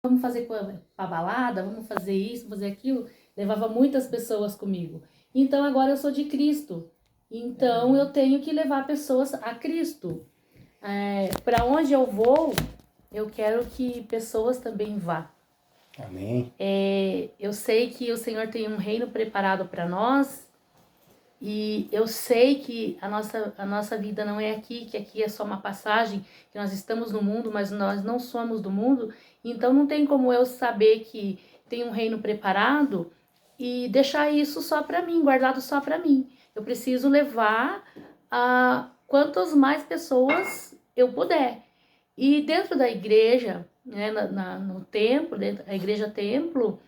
vamos fazer pra balada, vamos fazer isso, fazer aquilo. Levava muitas pessoas comigo. Então agora eu sou de Cristo. Então eu tenho que levar pessoas a Cristo. Para onde eu vou, eu quero que pessoas também vá. Amém. Eu sei que o Senhor tem um reino preparado para nós. E eu sei que a nossa vida não é aqui, que aqui é só uma passagem, que nós estamos no mundo, mas nós não somos do mundo. Então não tem como eu saber que tem um reino preparado e deixar isso só para mim, guardado só para mim. Eu preciso levar a quantas mais pessoas eu puder. E dentro da igreja, né, no templo, dentro da igreja templo,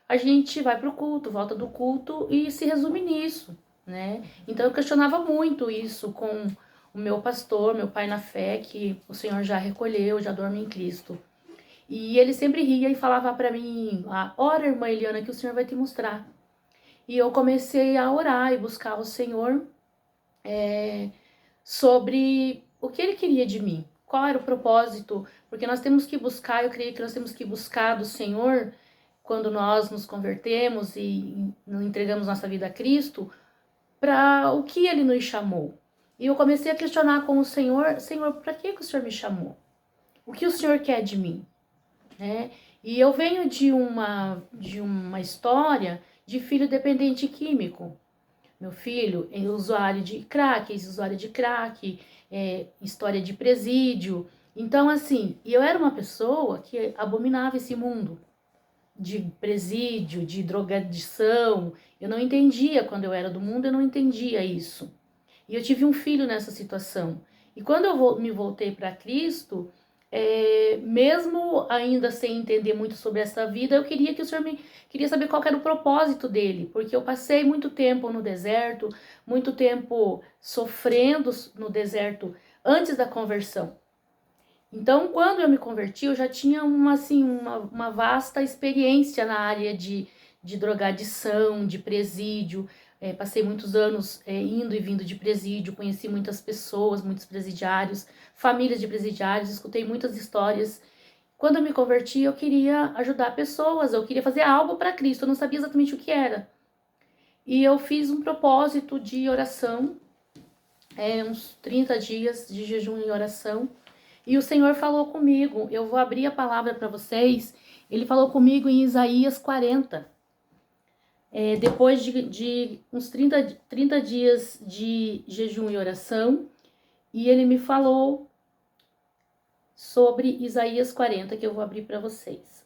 a gente vai para o culto, volta do culto e se resume nisso, né? Então eu questionava muito isso com o meu pastor, meu pai na fé, que o Senhor já recolheu, já dorme em Cristo. E ele sempre ria e falava para mim: ora, irmã Eliana, que o Senhor vai te mostrar. E eu comecei a orar e buscar o Senhor sobre o que ele queria de mim, qual era o propósito, porque nós temos que buscar, eu creio que nós temos que buscar do Senhor quando nós nos convertemos e entregamos nossa vida a Cristo, para o que ele nos chamou. E eu comecei a questionar com o Senhor: Senhor, para que o Senhor me chamou? O que o Senhor quer de mim? Né? E eu venho de uma história de filho dependente químico. Meu filho é usuário de crack, ex-usuário de crack, história de presídio. Então, assim, eu era uma pessoa que abominava esse mundo de presídio, de drogadição. Eu não entendia, quando eu era do mundo, eu não entendia isso. E eu tive um filho nessa situação. E quando eu me voltei para Cristo, mesmo ainda sem entender muito sobre essa vida, eu queria que o Senhor queria saber qual era o propósito dele, porque eu passei muito tempo no deserto, muito tempo sofrendo no deserto antes da conversão. Então, quando eu me converti, eu já tinha uma vasta experiência na área de drogadição, de presídio. Passei muitos anos indo e vindo de presídio, conheci muitas pessoas, muitos presidiários, famílias de presidiários, escutei muitas histórias. Quando eu me converti, eu queria ajudar pessoas, eu queria fazer algo para Cristo, eu não sabia exatamente o que era. E eu fiz um propósito de oração, uns 30 dias de jejum e oração. E o Senhor falou comigo, eu vou abrir a palavra para vocês. Ele falou comigo em Isaías 40. Depois de uns 30 dias de jejum e oração, e ele me falou sobre Isaías 40, que eu vou abrir para vocês.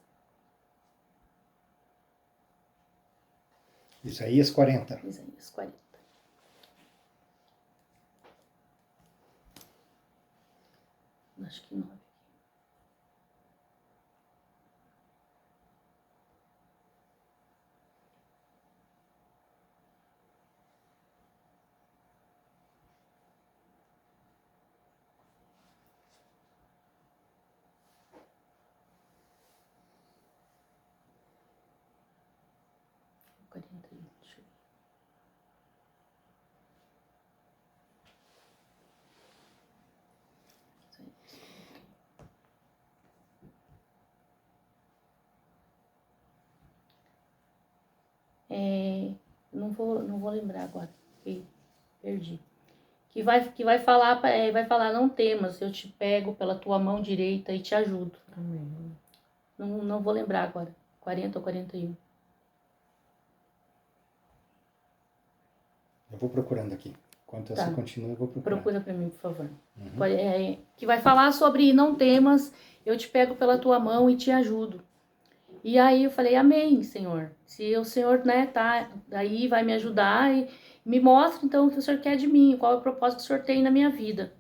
Isaías 40. Isaías 40. Acho que 9. Não vou lembrar agora, perdi. Que vai falar, vai falar: não temas, eu te pego pela tua mão direita e te ajudo. Amém. Não vou lembrar agora, 40 ou 41. Eu vou procurando aqui. Enquanto você continua, eu vou procurar. Procura para mim, por favor. Que vai falar sobre: não temas, eu te pego pela tua mão e te ajudo. E aí eu falei: amém, Senhor. Se o Senhor, né, tá aí, vai me ajudar e me mostra então o que o Senhor quer de mim, qual é o propósito que o Senhor tem na minha vida.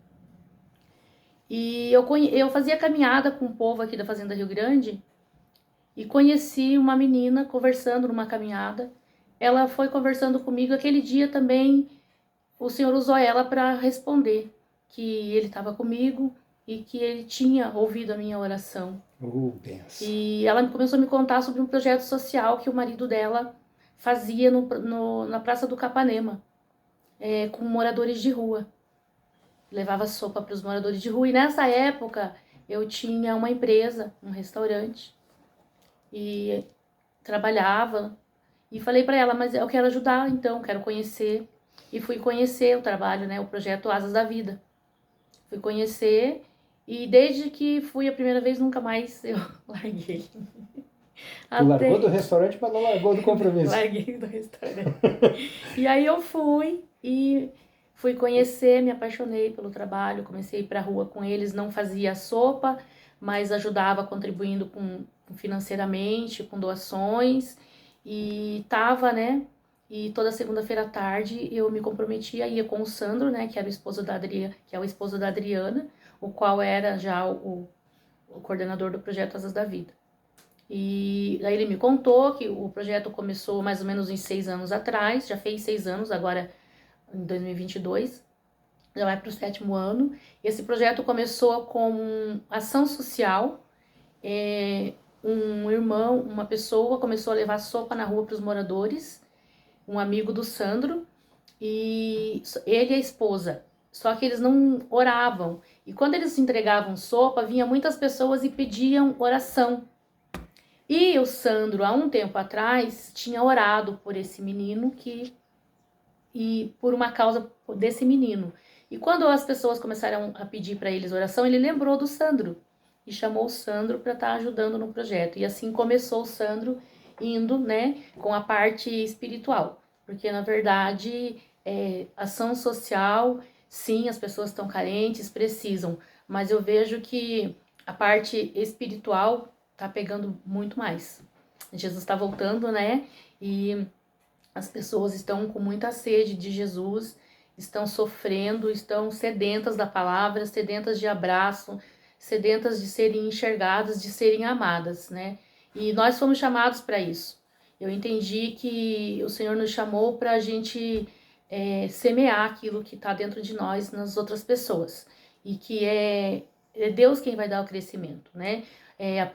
E eu fazia caminhada com o povo aqui da Fazenda Rio Grande e conheci uma menina conversando numa caminhada. Ela foi conversando comigo aquele dia também. O Senhor usou ela para responder que ele estava comigo e que ele tinha ouvido a minha oração. E ela começou a me contar sobre um projeto social que o marido dela fazia na Praça do Capanema, com moradores de rua. Levava sopa para os moradores de rua. E nessa época eu tinha uma empresa, um restaurante. e trabalhava. E falei para ela, mas eu quero ajudar, então, quero conhecer. E fui conhecer o trabalho, né, o projeto Asas da Vida. Fui conhecer e desde que fui a primeira vez, nunca mais eu larguei. Tu largou do restaurante, mas não largou do compromisso. Larguei do restaurante. E aí eu fui e fui conhecer, me apaixonei pelo trabalho, comecei a ir pra rua com eles, não fazia sopa, mas ajudava contribuindo financeiramente, com doações, e tava, né? E toda segunda-feira à tarde eu me comprometia, ia com o Sandro, né, que era o esposo da Adriana, que é o esposo da Adriana, o qual era já o coordenador do projeto Asas da Vida. E aí ele me contou que o projeto começou mais ou menos uns 6 anos atrás, já fez 6 anos, agora em 2022, já vai para o 7º ano. Esse projeto começou com ação social, um irmão, uma pessoa começou a levar sopa na rua para os moradores, um amigo do Sandro, e ele e a esposa. Só que eles não oravam. E quando eles entregavam sopa, vinha muitas pessoas e pediam oração. E o Sandro, há um tempo atrás, tinha orado por esse menino e por uma causa desse menino. E quando as pessoas começaram a pedir para eles oração, ele lembrou do Sandro e chamou o Sandro para estar ajudando no projeto. E assim começou o Sandro indo, né, com a parte espiritual. Porque, na verdade, ação social, sim, as pessoas estão carentes, precisam. Mas eu vejo que a parte espiritual tá pegando muito mais. Jesus está voltando, né? E as pessoas estão com muita sede de Jesus, estão sofrendo, estão sedentas da palavra, sedentas de abraço, sedentas de serem enxergadas, de serem amadas, né? E nós fomos chamados para isso. Eu entendi que o Senhor nos chamou para a gente semear aquilo que está dentro de nós nas outras pessoas. E que é Deus quem vai dar o crescimento, né?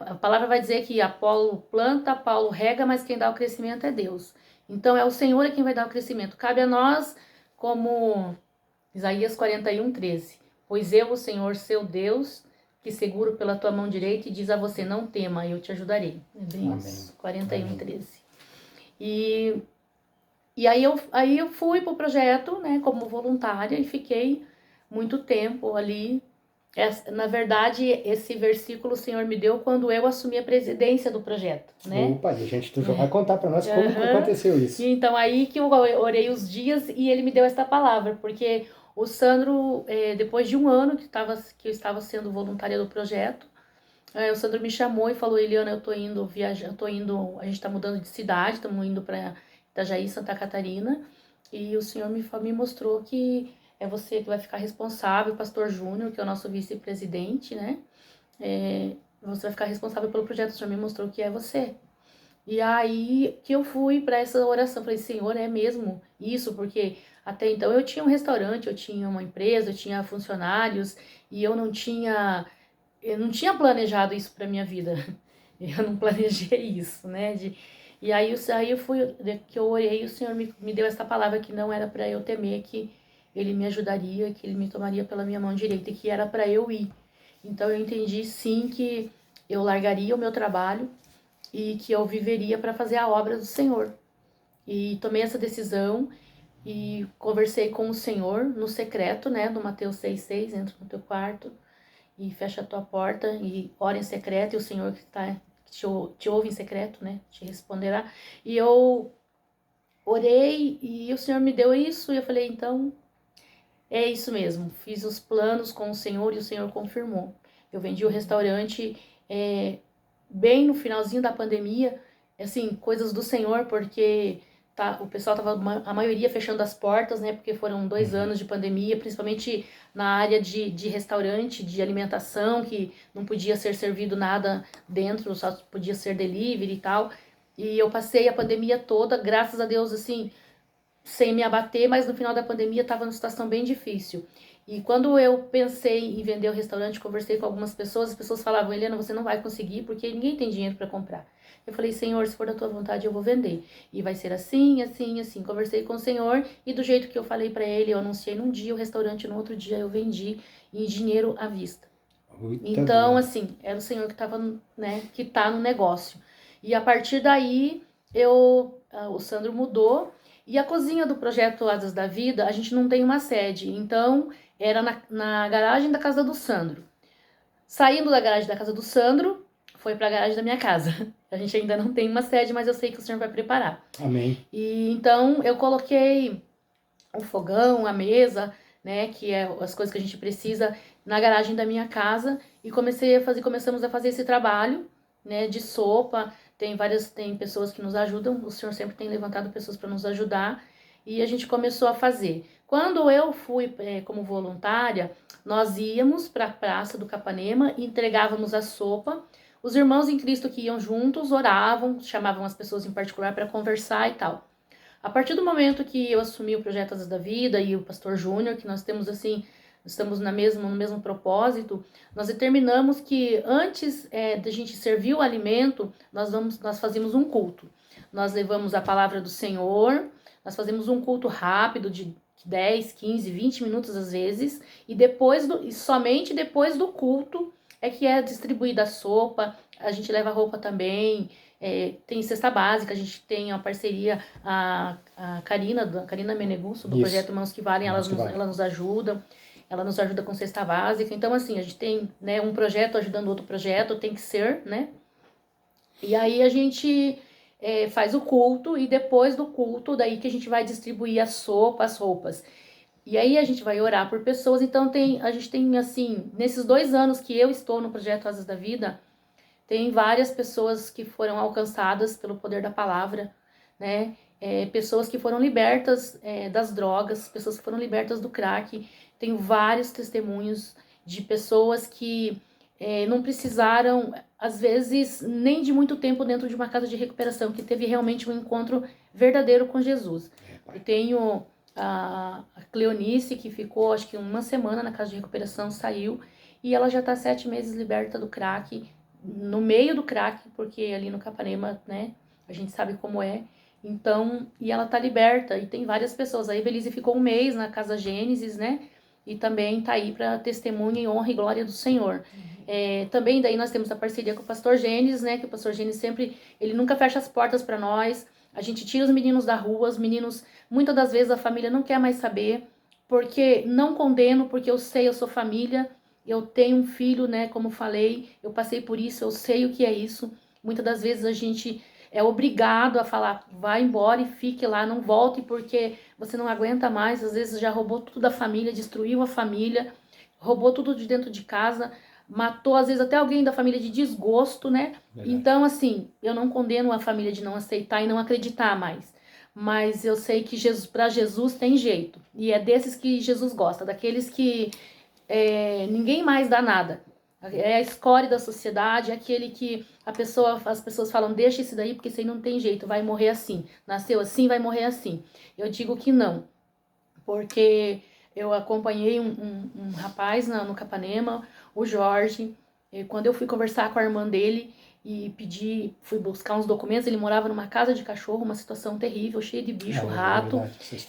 A palavra vai dizer que Apolo planta, Paulo rega, mas quem dá o crescimento é Deus. Então é o Senhor quem vai dar o crescimento. Cabe a nós, como Isaías 41:13. Pois eu, o Senhor, seu Deus, que seguro pela tua mão direita e diz a você, não tema, eu te ajudarei. É bem isso, 41:13. E aí eu fui pro projeto, né, como voluntária e fiquei muito tempo ali. Na verdade, esse versículo o Senhor me deu quando eu assumi a presidência do projeto, né? Opa, e tu já vai contar para nós como que aconteceu isso. Então, aí que eu orei os dias e ele me deu esta palavra, porque o Sandro, depois de um ano que eu estava sendo voluntária do projeto, o Sandro me chamou e falou, Eliana, eu tô indo viajar, a gente tá mudando de cidade, estamos indo para Itajaí, Santa Catarina, e o Senhor me mostrou que é você que vai ficar responsável, o pastor Júnior, que é o nosso vice-presidente, né? Você vai ficar responsável pelo projeto, o Senhor me mostrou que é você. E aí que eu fui para essa oração, falei, Senhor, é mesmo isso? Porque até então eu tinha um restaurante, eu tinha uma empresa, eu tinha funcionários, e eu não tinha planejado isso para minha vida. Eu não planejei isso, né? E aí que eu orei, o Senhor me deu essa palavra que não era para eu temer, que Ele me ajudaria, que Ele me tomaria pela minha mão direita e que era para eu ir. Então eu entendi sim que eu largaria o meu trabalho e que eu viveria para fazer a obra do Senhor. E tomei essa decisão e conversei com o Senhor no secreto, né? No Mateus 6,6, entra no teu quarto e fecha a tua porta e ora em secreto, e o Senhor que te ouve em secreto, né, te responderá. E eu orei e o Senhor me deu isso, e eu falei, então, é isso mesmo. Fiz os planos com o Senhor e o Senhor confirmou. Eu vendi o restaurante bem no finalzinho da pandemia, assim, coisas do Senhor, porque o pessoal tava, a maioria, fechando as portas, né? Porque foram 2 anos de pandemia, principalmente na área de restaurante, de alimentação, que não podia ser servido nada dentro, só podia ser delivery e tal. E eu passei a pandemia toda, graças a Deus, assim, sem me abater, mas no final da pandemia estava numa situação bem difícil. E quando eu pensei em vender o restaurante, conversei com algumas pessoas, as pessoas falavam, Eliana, você não vai conseguir porque ninguém tem dinheiro para comprar. Eu falei, Senhor, se for da tua vontade, eu vou vender. E vai ser assim, assim, assim. Conversei com o Senhor e do jeito que eu falei para ele, eu anunciei num dia o restaurante, no outro dia eu vendi em dinheiro à vista. Então, assim, era o Senhor que estava, né, que tá no negócio. E a partir daí, o Sandro mudou. E a cozinha do projeto Asas da Vida, a gente não tem uma sede. Então, era na garagem da casa do Sandro. Saindo da garagem da casa do Sandro, foi para a garagem da minha casa. A gente ainda não tem uma sede, mas eu sei que o Senhor vai preparar. Amém. E então eu coloquei o fogão, a mesa, né, que é as coisas que a gente precisa na garagem da minha casa e começamos a fazer esse trabalho, né, de sopa. Tem pessoas que nos ajudam, o Senhor sempre tem levantado pessoas para nos ajudar e a gente começou a fazer. Quando eu fui como voluntária, nós íamos para a Praça do Capanema e entregávamos a sopa. Os irmãos em Cristo que iam juntos oravam, chamavam as pessoas em particular para conversar e tal. A partir do momento que eu assumi o Projeto Asas da Vida e o Pastor Júnior, que nós temos assim, estamos no mesmo propósito, nós determinamos que antes da gente servir o alimento, nós fazíamos um culto. Nós levamos a palavra do Senhor, nós fazemos um culto rápido de 10, 15, 20 minutos às vezes, e somente depois do culto é que é distribuída a sopa, a gente leva roupa também. Tem cesta básica, a gente tem a parceria, a Karina Menegusso, do Projeto Mãos que Valem, ela nos ajuda, com cesta básica. Então, assim, a gente tem, né, um projeto ajudando outro projeto, tem que ser, né? E aí a gente faz o culto, e depois do culto, daí que a gente vai distribuir a sopa, as roupas. E aí a gente vai orar por pessoas. Então, a gente tem, assim, nesses 2 anos que eu estou no Projeto Asas da Vida, tem várias pessoas que foram alcançadas pelo poder da palavra, né? Pessoas que foram libertas das drogas, pessoas que foram libertas do crack. Tenho vários testemunhos de pessoas que não precisaram, às vezes, nem de muito tempo dentro de uma casa de recuperação, que teve realmente um encontro verdadeiro com Jesus. Eu tenho a Cleonice, que ficou, acho que 1 semana na casa de recuperação, saiu, e ela já está 7 meses liberta do crack, no meio do crack, porque ali no Capanema, né, a gente sabe como é. Então, e ela tá liberta, e tem várias pessoas. A Evelise ficou 1 mês na Casa Gênesis, né, e também tá aí para testemunha e honra e glória do Senhor. Também daí nós temos a parceria com o Pastor Gênesis, né, que o Pastor Gênesis sempre, ele nunca fecha as portas para nós. A gente tira os meninos da rua, os meninos, muitas das vezes a família não quer mais saber, porque não condeno, porque eu sei, eu sou família, eu tenho um filho, né, como falei, eu passei por isso, eu sei o que é isso. Muitas das vezes a gente é obrigado a falar, vai embora e fique lá, não volte porque você não aguenta mais. Às vezes já roubou tudo da família, destruiu a família, roubou tudo de dentro de casa, matou às vezes até alguém da família de desgosto, né? Verdade. Então, assim, eu não condeno a família de não aceitar e não acreditar mais. Mas eu sei que para Jesus tem jeito. E é desses que Jesus gosta, daqueles que ninguém mais dá nada. É a escória da sociedade, é aquele que as pessoas falam, deixa isso daí, porque isso aí não tem jeito, vai morrer assim. Nasceu assim, vai morrer assim. Eu digo que não, porque eu acompanhei um rapaz no Capanema, o Jorge, e quando eu fui conversar com a irmã dele e fui buscar uns documentos, ele morava numa casa de cachorro, uma situação terrível, cheia de bicho, rato,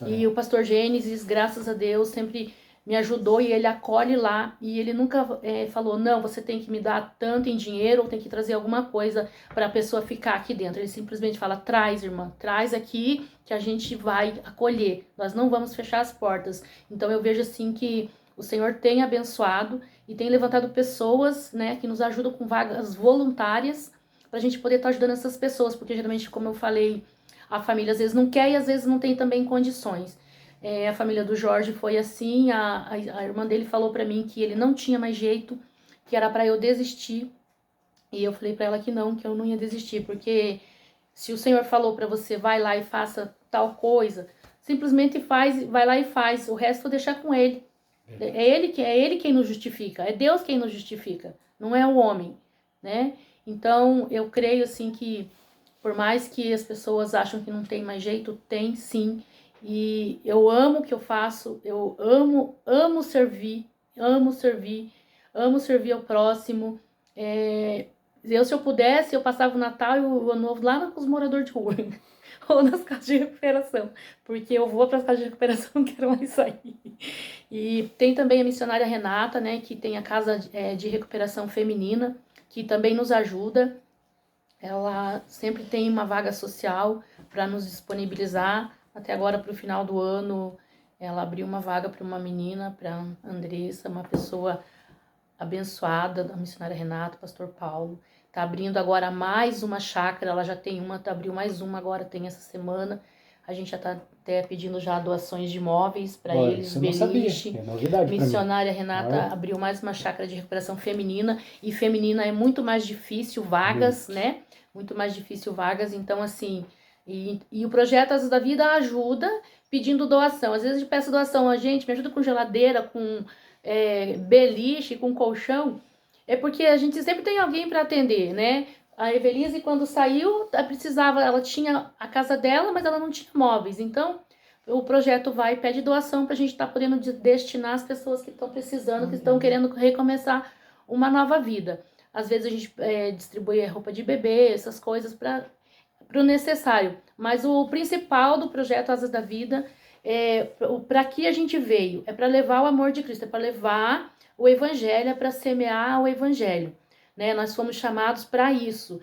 e o pastor Gênesis, graças a Deus, sempre me ajudou, e ele acolhe lá, e ele nunca falou, não, você tem que me dar tanto em dinheiro, ou tem que trazer alguma coisa para a pessoa ficar aqui dentro. Ele simplesmente fala, traz, irmã, traz aqui que a gente vai acolher, nós não vamos fechar as portas. Então eu vejo assim que o Senhor tem abençoado e tem levantado pessoas, né, que nos ajudam com vagas voluntárias, para a gente poder estar ajudando essas pessoas, porque geralmente, como eu falei, a família às vezes não quer e às vezes não tem também condições. A família do Jorge foi assim, a irmã dele falou para mim que ele não tinha mais jeito, que era para eu desistir. E eu falei para ela que eu não ia desistir, porque se o Senhor falou para você, vai lá e faça tal coisa, simplesmente faz, vai lá e faz, o resto vou deixar com ele. É ele quem nos justifica, é Deus quem nos justifica, não é o homem, né? Então, eu creio assim que, por mais que as pessoas acham que não tem mais jeito, tem sim. E eu amo o que eu faço, eu amo servir, amo servir ao próximo. Se eu pudesse, eu passava o Natal e o Ano Novo lá com os moradores de rua, ou nas casas de recuperação, porque eu vou para as casas de recuperação, não quero mais sair. E tem também a missionária Renata, né, que tem a casa de recuperação feminina, que também nos ajuda. ela sempre tem uma vaga social para nos disponibilizar. Até agora, para o final do ano, ela abriu uma vaga para uma menina, para Andressa, uma pessoa abençoada, da missionária Renata, pastor Paulo. Tá abrindo agora mais uma chácara, ela já tem uma, abriu mais uma agora, tem essa semana. A gente já tá até pedindo já doações de imóveis para eles, beliche. É novidade. Missionária Renata abriu mais uma chácara de recuperação feminina, e feminina é muito mais difícil vagas, né? Muito mais difícil vagas, então assim, e o projeto Asas da Vida ajuda pedindo doação. Às vezes a gente peça doação, a gente me ajuda com geladeira, com beliche, com colchão, é porque a gente sempre tem alguém para atender, né? A Evelise, quando saiu, ela tinha a casa dela, mas ela não tinha móveis. Então, o projeto vai e pede doação para a gente estar podendo destinar as pessoas que estão precisando, que estão querendo recomeçar uma nova vida. Às vezes a gente distribui roupa de bebê, essas coisas para o necessário. Mas o principal do projeto Asas da Vida para que a gente veio, é para levar o amor de Cristo, é para levar o evangelho, é para semear o evangelho, né? Nós fomos chamados para isso.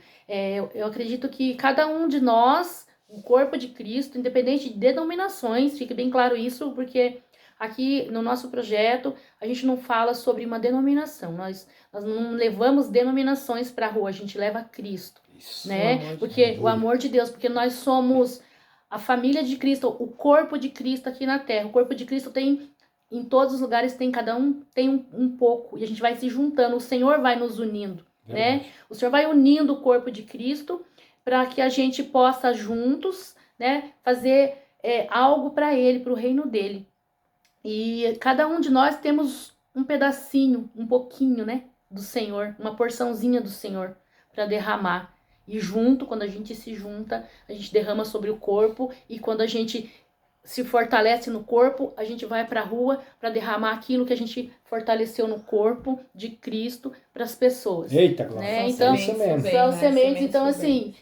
Eu acredito que cada um de nós, o corpo de Cristo, independente de denominações, fique bem claro isso, porque aqui no nosso projeto a gente não fala sobre uma denominação, nós não levamos denominações para a rua, a gente leva Cristo, isso, né? Porque o amor de Deus, porque nós somos a família de Cristo, o corpo de Cristo aqui na Terra. O corpo de Cristo tem, em todos os lugares, tem cada um, tem um pouco. E a gente vai se juntando, o Senhor vai nos unindo, né? O Senhor vai unindo o corpo de Cristo para que a gente possa juntos, né, fazer algo para Ele, para o reino dEle. E cada um de nós temos um pedacinho, um pouquinho, né, do Senhor, uma porçãozinha do Senhor para derramar. E junto, quando a gente se junta, a gente derrama sobre o corpo, e quando a gente se fortalece no corpo, a gente vai para a rua para derramar aquilo que a gente fortaleceu no corpo de Cristo para as pessoas. Eita, Glória. Né? Então, são sementes. Então, assim,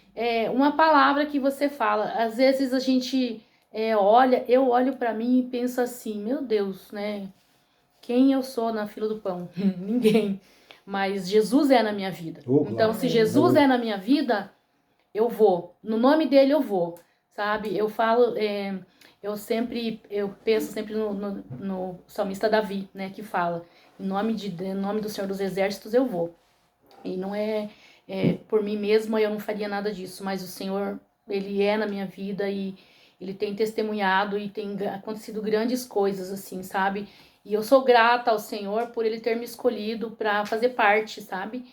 uma palavra que você fala, às vezes a gente eu olho para mim e penso assim, meu Deus, né? Quem eu sou na fila do pão? Ninguém. Mas Jesus é na minha vida. Então, se Jesus é na minha vida, eu vou. No nome dele eu vou, sabe? Eu falo, eu penso sempre no salmista Davi, né? Que fala, em nome do Senhor dos Exércitos eu vou. E não por mim mesma eu não faria nada disso, mas o Senhor, ele é na minha vida e ele tem testemunhado e tem acontecido grandes coisas, assim, sabe? E eu sou grata ao Senhor por ele ter me escolhido para fazer parte, sabe?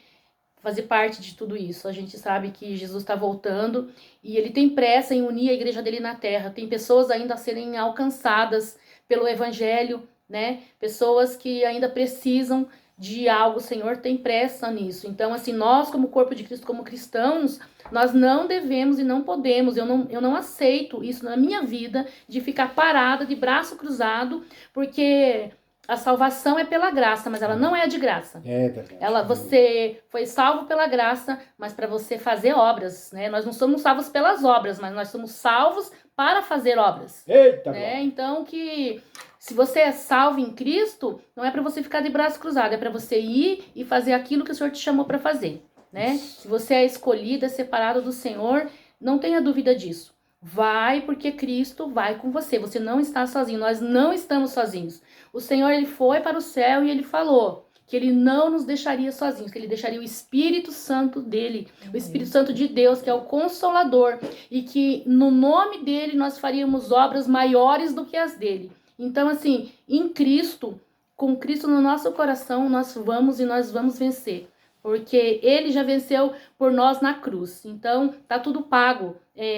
Fazer parte de tudo isso. A gente sabe que Jesus está voltando e ele tem pressa em unir a igreja dele na terra. Tem pessoas ainda a serem alcançadas pelo evangelho, né? Pessoas que ainda precisam de algo. O Senhor tem pressa nisso. Então, assim, nós como corpo de Cristo, como cristãos, nós não devemos e não podemos, eu não aceito isso na minha vida, de ficar parada, de braço cruzado, porque a salvação é pela graça, mas ela não é de graça. É verdade. Você foi salvo pela graça, mas para você fazer obras, né? Nós não somos salvos pelas obras, mas nós somos salvos para fazer obras. Eita, né? Então que se você é salvo em Cristo, não é para você ficar de braço cruzado, é para você ir e fazer aquilo que o Senhor te chamou para fazer, né? Se você é escolhido, é separado do Senhor, não tenha dúvida disso. Vai, porque Cristo vai com você. Você não está sozinho, nós não estamos sozinhos. O Senhor, ele foi para o céu e ele falou que ele não nos deixaria sozinhos, que ele deixaria o Espírito Santo dele, o Espírito Santo de Deus, que é o Consolador, e que no nome dele nós faríamos obras maiores do que as dele. Então, assim, em Cristo, com Cristo no nosso coração, nós vamos vencer. Porque ele já venceu por nós na cruz. Então, tá tudo pago.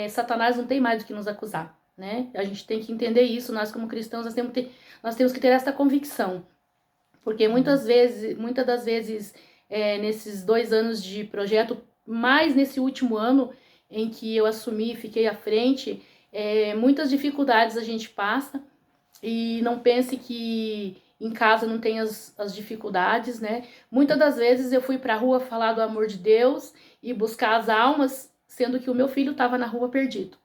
Satanás não tem mais do que nos acusar, né? A gente tem que entender isso. Nós, como cristãos, nós temos que ter essa convicção. Porque muitas das vezes, nesses 2 anos de projeto, mais nesse último ano em que eu assumi e fiquei à frente, muitas dificuldades a gente passa. E não pense que em casa não tem as dificuldades, né? Muitas das vezes eu fui pra rua falar do amor de Deus e buscar as almas, sendo que o meu filho estava na rua perdido.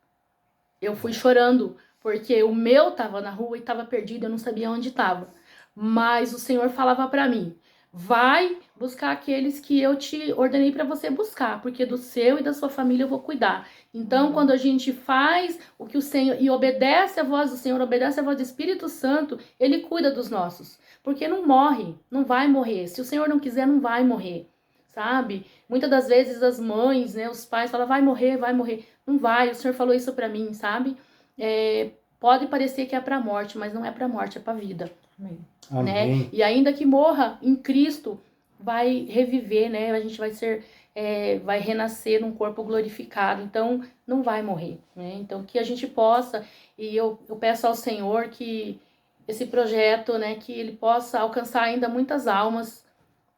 Eu fui chorando, porque o meu estava na rua e estava perdido, eu não sabia onde estava. Mas o Senhor falava pra mim, vai buscar aqueles que eu te ordenei para você buscar, porque do seu e da sua família eu vou cuidar. Então, quando a gente faz o que o Senhor e obedece a voz do Senhor, obedece a voz do Espírito Santo, ele cuida dos nossos, porque não morre, não vai morrer. Se o Senhor não quiser, não vai morrer, sabe? Muitas das vezes as mães, né, os pais falam, vai morrer, não vai. O Senhor falou isso para mim, sabe? Pode parecer que é para a morte, mas não é para a morte, é para a vida. Amém. Né? E ainda que morra em Cristo, vai reviver, né? A gente vai ser, vai renascer num corpo glorificado. Então, não vai morrer, né? Então, que a gente possa, e eu peço ao Senhor que esse projeto, né, que ele possa alcançar ainda muitas almas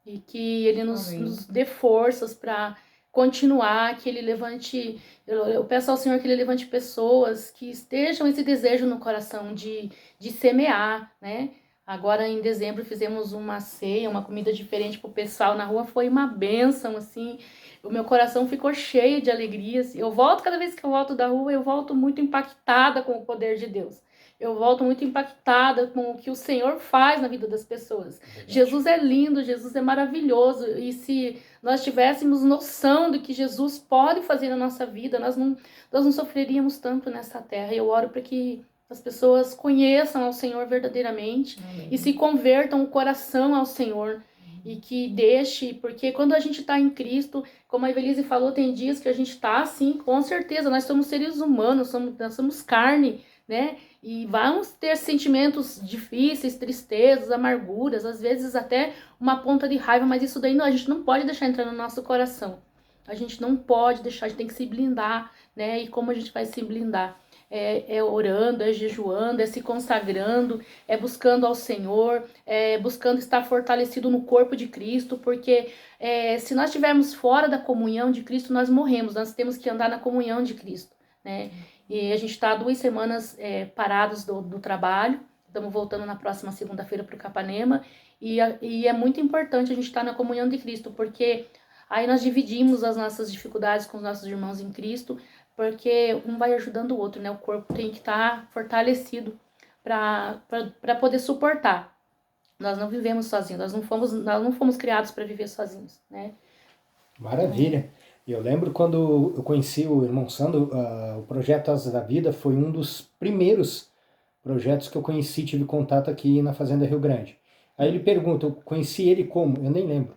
e que ele nos dê forças para continuar, que ele levante, eu peço ao Senhor que ele levante pessoas que estejam esse desejo no coração de semear, né? Agora em dezembro fizemos uma ceia, uma comida diferente pro pessoal na rua, foi uma bênção, assim, o meu coração ficou cheio de alegrias. Eu volto, cada vez que eu volto da rua, eu volto muito impactada com o poder de Deus. Eu volto muito impactada com o que o Senhor faz na vida das pessoas. Jesus é lindo, Jesus é maravilhoso. E se nós tivéssemos noção do que Jesus pode fazer na nossa vida, nós não sofreríamos tanto nessa terra. Eu oro para que as pessoas conheçam ao Senhor verdadeiramente. Amém. E se convertam o coração ao Senhor. E que deixe, porque quando a gente está em Cristo, como a Evelise falou, tem dias que a gente está assim, com certeza, nós somos seres humanos, nós somos carne, né? E vamos ter sentimentos difíceis, tristezas, amarguras, às vezes até uma ponta de raiva, mas isso daí não, a gente não pode deixar entrar no nosso coração. A gente não pode deixar, a gente tem que se blindar, né? E como a gente vai se blindar? É orando, é jejuando, é se consagrando, é buscando ao Senhor, é buscando estar fortalecido no corpo de Cristo, porque se nós estivermos fora da comunhão de Cristo, nós morremos, nós temos que andar na comunhão de Cristo, né? E a gente está 2 semanas parados do trabalho, estamos voltando na próxima segunda-feira para o Capanema, e é muito importante a gente estar na comunhão de Cristo, porque aí nós dividimos as nossas dificuldades com os nossos irmãos em Cristo, porque um vai ajudando o outro, né? O corpo tem que estar fortalecido para poder suportar. Nós não vivemos sozinhos, nós não fomos criados para viver sozinhos, né? Maravilha. Eu lembro quando eu conheci o irmão Sandro, o projeto Asas da Vida foi um dos primeiros projetos que eu conheci, tive contato aqui na Fazenda Rio Grande. Aí ele pergunta, eu conheci ele como? Eu nem lembro.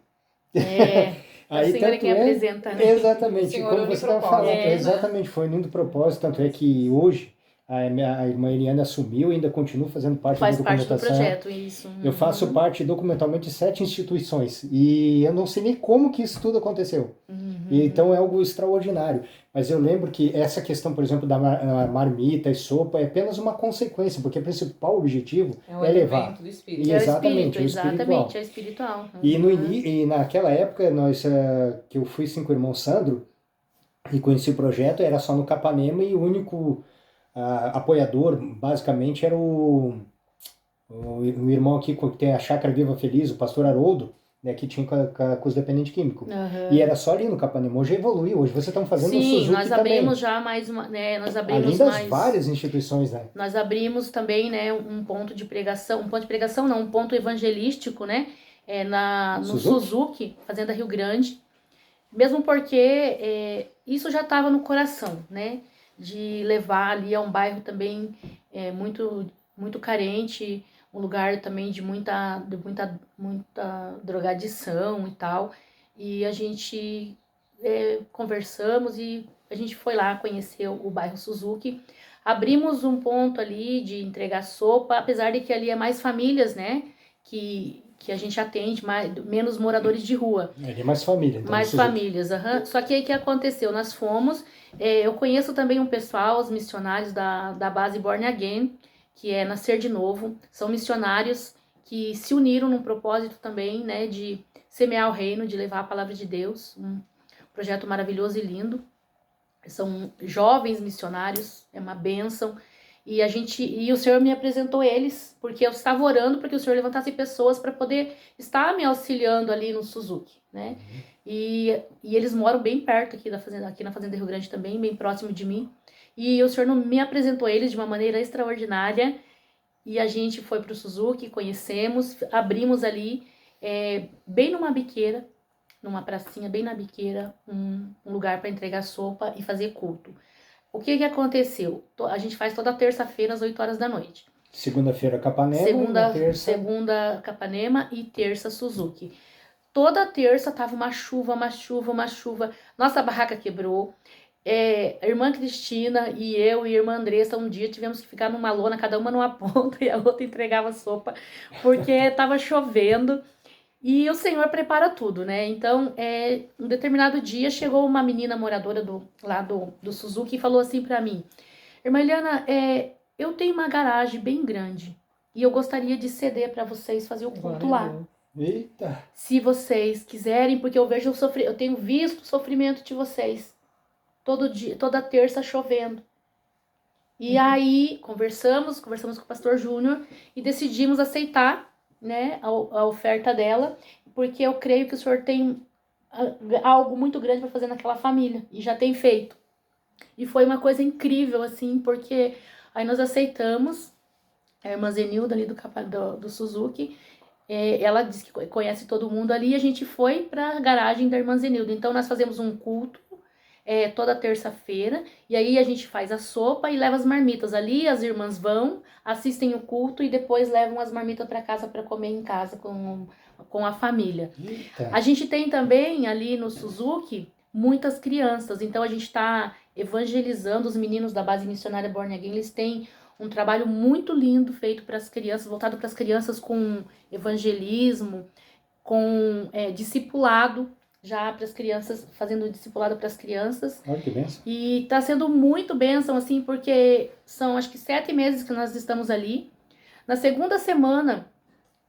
Aí, a senhora quem apresenta, né? Exatamente, como você estava falando, exatamente, foi um do propósito, tanto é que hoje a irmã Eliane assumiu e ainda continua fazendo parte da documentação. Faz parte do projeto, isso. Eu faço parte documentalmente de 7 instituições e eu não sei nem como que isso tudo aconteceu. Então é algo extraordinário. Mas eu lembro que essa questão, por exemplo, da marmita e sopa é apenas uma consequência, porque o principal objetivo é levar. Do espírito. Exatamente, é espiritual. E naquela época, que eu fui com o irmão Sandro e conheci o projeto, era só no Capanema e o único apoiador, basicamente, era o irmão aqui que tem a Chácara Viva Feliz, o pastor Haroldo, né, que tinha com os dependentes químicos. E era só ali no Capanema. Hoje evoluiu, hoje vocês estão fazendo no Suzuki também. Sim, nós abrimos já mais uma, né, além das várias instituições, né? Nós abrimos também, né, um ponto de pregação não, um ponto evangelístico, né, no Suzuki, Fazenda Rio Grande, mesmo porque isso já estava no coração, né, de levar ali a um bairro também muito, muito carente, um lugar também de muita drogadição e tal, e a gente conversamos e a gente foi lá conhecer o bairro Suzuki, abrimos um ponto ali de entregar sopa, apesar de que ali é mais famílias, né, que a gente atende, menos moradores de rua. É mais família. Então mais famílias, Só que aí o que aconteceu? Nós fomos, eu conheço também um pessoal, os missionários da base Born Again, que é Nascer de Novo, são missionários que se uniram num propósito também, né, de semear o reino, de levar a palavra de Deus, um projeto maravilhoso e lindo. São jovens missionários, é uma bênção. E o Senhor me apresentou eles, porque eu estava orando para que o Senhor levantasse pessoas para poder estar me auxiliando ali no Suzuki, né? E eles moram bem perto aqui na Fazenda Rio Grande também, bem próximo de mim. E o Senhor me apresentou eles de uma maneira extraordinária. E a gente foi para o Suzuki, conhecemos, abrimos ali bem numa biqueira, numa pracinha, bem na biqueira, um lugar para entregar sopa e fazer culto. O que aconteceu? A gente faz toda terça-feira às 8 horas da noite. Segunda-feira Capanema, segunda Capanema e terça Suzuki. Toda terça tava uma chuva. Nossa barraca quebrou. A irmã Cristina e eu e a irmã Andressa, um dia tivemos que ficar numa lona, cada uma numa ponta e a outra entregava sopa, porque tava chovendo. E o Senhor prepara tudo, né? Então, um determinado dia, chegou uma menina moradora lá do Suzuki e falou assim pra mim: Irmã Eliana, eu tenho uma garagem bem grande e eu gostaria de ceder para vocês fazer o culto lá. Eita! Se vocês quiserem, porque eu vejo eu tenho visto o sofrimento de vocês. Todo dia, toda terça chovendo. E aí conversamos com o pastor Júnior e decidimos aceitar, né, a oferta dela, porque eu creio que o Senhor tem algo muito grande para fazer naquela família e já tem feito. E foi uma coisa incrível, assim, porque aí nós aceitamos a irmã Zenilda ali do Suzuki. Ela disse que conhece todo mundo ali e a gente foi para a garagem da irmã Zenilda. Então nós fazemos um culto toda terça-feira e aí a gente faz a sopa e leva as marmitas ali. As irmãs vão, assistem o culto e depois levam as marmitas para casa para comer em casa com a família. Eita. A gente tem também ali no Suzuki muitas crianças, então a gente está evangelizando os meninos da base missionária Born Again. Eles têm um trabalho muito lindo feito para as crianças, voltado para as crianças, com evangelismo, com discipulado, já para as crianças, fazendo discipulado para as crianças. Olha que bênção. E está sendo muito bênção, assim, porque são acho que 7 meses que nós estamos ali. Na segunda semana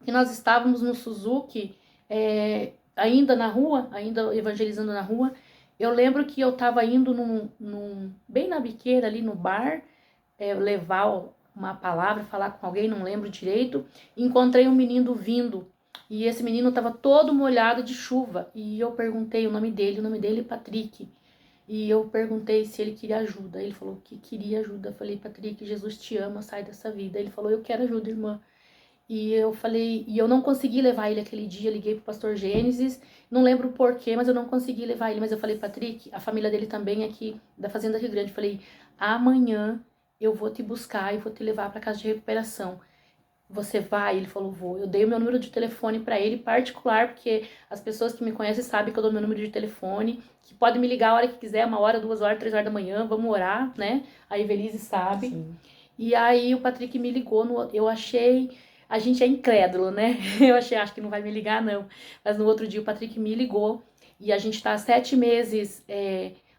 que nós estávamos no Suzuki, ainda na rua, ainda evangelizando na rua, eu lembro que eu estava indo bem na biqueira ali no bar, levar uma palavra, falar com alguém, não lembro direito. Encontrei um menino vindo e esse menino estava todo molhado de chuva e eu perguntei o nome dele é Patrick. E eu perguntei se ele queria ajuda. Ele falou que queria ajuda. Eu falei: Patrick, Jesus te ama, sai dessa vida. Ele falou: eu quero ajuda, irmã. E eu falei, e eu não consegui levar ele aquele dia. Liguei pro pastor Gênesis, não lembro o porquê, mas eu não consegui levar ele. Mas eu falei: Patrick, a família dele também é aqui da Fazenda Rio Grande. Eu falei: amanhã eu vou te buscar e vou te levar para casa de recuperação. Você vai? Ele falou: vou. Eu dei o meu número de telefone para ele, particular, porque as pessoas que me conhecem sabem que eu dou meu número de telefone, que pode me ligar a hora que quiser, 1 hora, 2 horas, 3 horas da manhã, vamos orar, né? A Evelise sabe. Sim. E aí o Patrick me ligou, eu achei... A gente é incrédulo, né? Eu acho que não vai me ligar, não. Mas no outro dia o Patrick me ligou e a gente tá há 7 meses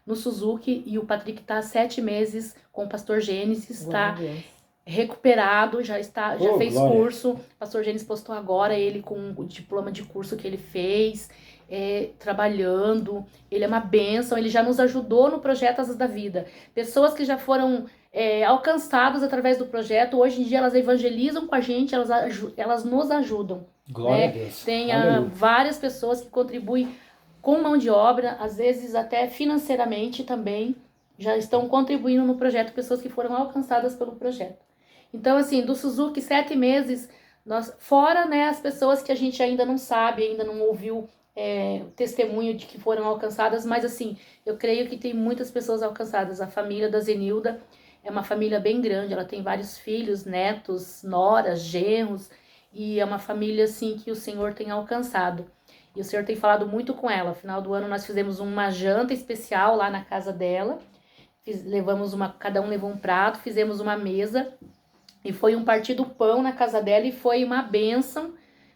no Suzuki e o Patrick tá há 7 meses com o pastor Gênesis, tá recuperado, já fez glória. Curso. O pastor Gênesis postou agora ele com o diploma de curso que ele fez, trabalhando. Ele é uma bênção, ele já nos ajudou no projeto Asas da Vida. Pessoas que já foram alcançadas através do projeto, hoje em dia elas evangelizam com a gente, elas nos ajudam. Glória a Deus. Tem várias pessoas que contribuem com mão de obra, às vezes até financeiramente também, já estão contribuindo no projeto, pessoas que foram alcançadas pelo projeto. Então, assim, do Suzuki, 7 meses, fora, né, as pessoas que a gente ainda não sabe, ainda não ouviu testemunho de que foram alcançadas, mas assim, eu creio que tem muitas pessoas alcançadas. A família da Zenilda é uma família bem grande, ela tem vários filhos, netos, noras, genros, e é uma família, assim, que o Senhor tem alcançado. E o Senhor tem falado muito com ela. No final do ano nós fizemos uma janta especial lá na casa dela, cada um levou um prato, fizemos uma mesa, e foi um partir do pão na casa dela, e foi uma bênção,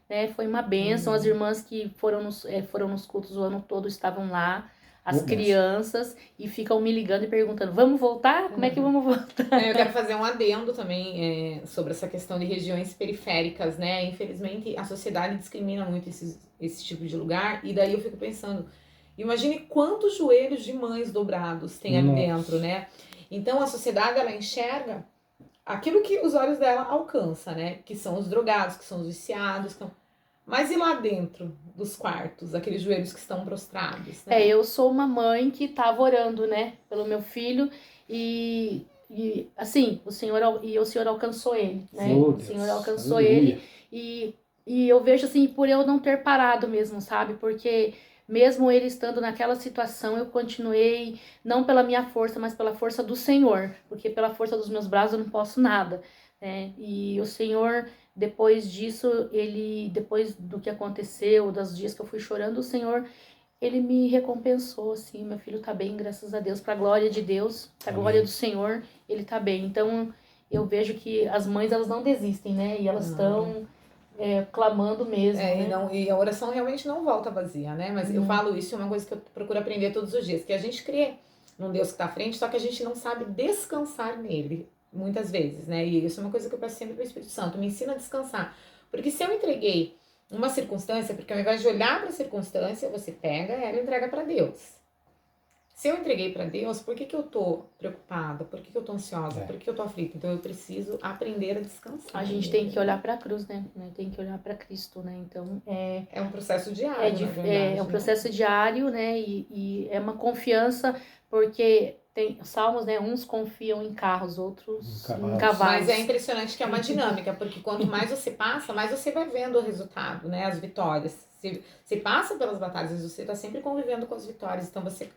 né? Foi uma bênção. As irmãs que foram nos cultos o ano todo estavam lá, as crianças, e ficam me ligando e perguntando: vamos voltar? Como é que vamos voltar? Eu quero fazer um adendo também sobre essa questão de regiões periféricas, né? Infelizmente, a sociedade discrimina muito esse tipo de lugar, e daí eu fico pensando, imagine quantos joelhos de mães dobrados tem ali dentro, né? Então, a sociedade, ela enxerga aquilo que os olhos dela alcançam, né? Que são os drogados, que são os viciados, mas e lá dentro dos quartos, aqueles joelhos que estão prostrados, né? Eu sou uma mãe que estava orando, né, pelo meu filho, e assim, o Senhor alcançou ele, né? O Senhor alcançou ele, e E eu vejo assim, por eu não ter parado mesmo, sabe? Porque mesmo ele estando naquela situação, eu continuei, não pela minha força, mas pela força do Senhor. Porque pela força dos meus braços eu não posso nada, né? E o Senhor, depois disso, depois do que aconteceu, dos dias que eu fui chorando, o Senhor, ele me recompensou, assim, meu filho tá bem, graças a Deus, pra glória de Deus, pra Amém. glória do Senhor, ele tá bem. Então, eu vejo que as mães, elas não desistem, né? E elas estão clamando mesmo, né? E a oração realmente não volta vazia, né? Mas eu falo isso, é uma coisa que eu procuro aprender todos os dias, que a gente crê num Deus que está à frente, só que a gente não sabe descansar nele, muitas vezes, né? E isso é uma coisa que eu peço sempre para o Espírito Santo, me ensina a descansar. Porque se eu entreguei uma circunstância, porque ao invés de olhar para a circunstância, você pega ela e entrega para Deus. Se eu entreguei para Deus, por que eu tô preocupada? Por que eu tô ansiosa? Por que eu tô aflita? Então eu preciso aprender a descansar. A gente tem que olhar para a cruz, né? Tem que olhar para Cristo, né? Então é um processo diário, na verdade, é um processo diário, né? E é uma confiança, porque tem salmos, né? Uns confiam em carros, outros em cavalos. Mas é impressionante que é uma dinâmica, porque quanto mais você passa, mais você vai vendo o resultado, né? As vitórias. Você passa pelas batalhas, você está sempre convivendo com as vitórias, então você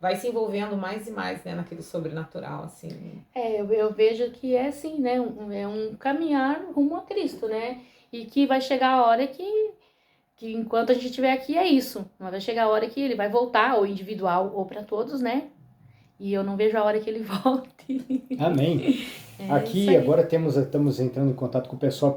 vai se envolvendo mais e mais, né, naquele sobrenatural, assim. Eu vejo que é assim, né? É um caminhar rumo a Cristo, né? E que vai chegar a hora que enquanto a gente estiver aqui é isso. Mas vai chegar a hora que ele vai voltar, ou individual, ou para todos, né? E eu não vejo a hora que ele volte. Amém. Aqui agora estamos entrando em contato com o pessoal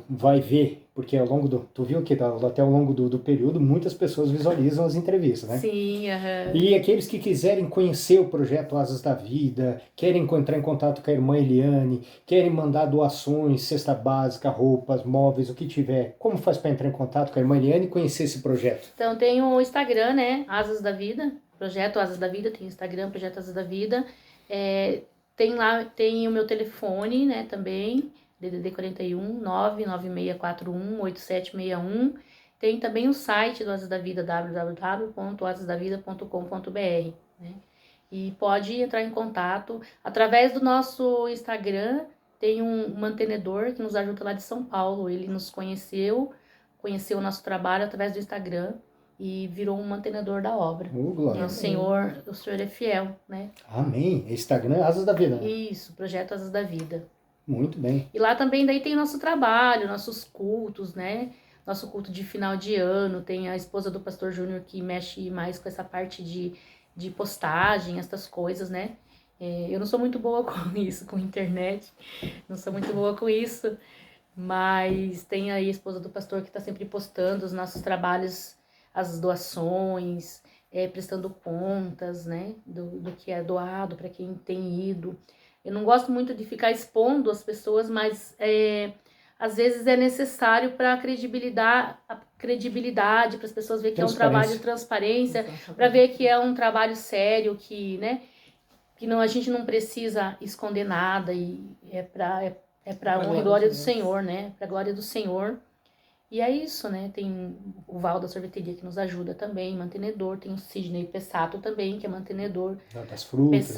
vai ver, porque ao longo tu viu que até ao longo do período muitas pessoas visualizam as entrevistas, né? Sim, E aqueles que quiserem conhecer o projeto Asas da Vida, querem entrar em contato com a irmã Eliane, querem mandar doações, cesta básica, roupas, móveis, o que tiver, como faz para entrar em contato com a irmã Eliane e conhecer esse projeto? Então tem o Instagram, né? Asas da Vida, Projeto Asas da Vida, tem o Instagram, Projeto Asas da Vida. Tem o meu telefone, né, também, DDD 41 99641 8761. Tem também o site do Asas da Vida, www.asasdavida.com.br, né? E pode entrar em contato através do nosso Instagram. Tem um mantenedor que nos ajuda lá de São Paulo. Ele nos conheceu o nosso trabalho através do Instagram e virou um mantenedor da obra. Glória. O Senhor é fiel, né? Amém. Instagram Asas da Vida. Isso, Projeto Asas da Vida. Muito bem. E lá também daí tem o nosso trabalho, nossos cultos, né? Nosso culto de final de ano. Tem a esposa do pastor Júnior que mexe mais com essa parte de postagem, essas coisas, né? Eu não sou muito boa com isso, com internet. Não sou muito boa com isso. Mas tem aí a esposa do pastor que está sempre postando os nossos trabalhos, as doações, prestando contas, né, do que é doado para quem tem ido. Eu não gosto muito de ficar expondo as pessoas, mas às vezes é necessário para a credibilidade, para as pessoas verem que é um trabalho de transparência, para ver que é um trabalho sério, que, né, que não, a gente não precisa esconder nada, e é para honra e glória do Senhor, né? Para glória do Senhor. E é isso, né? Tem o Val da sorveteria que nos ajuda também, mantenedor. Tem o Sidney Pessato também, que é mantenedor. Das frutas.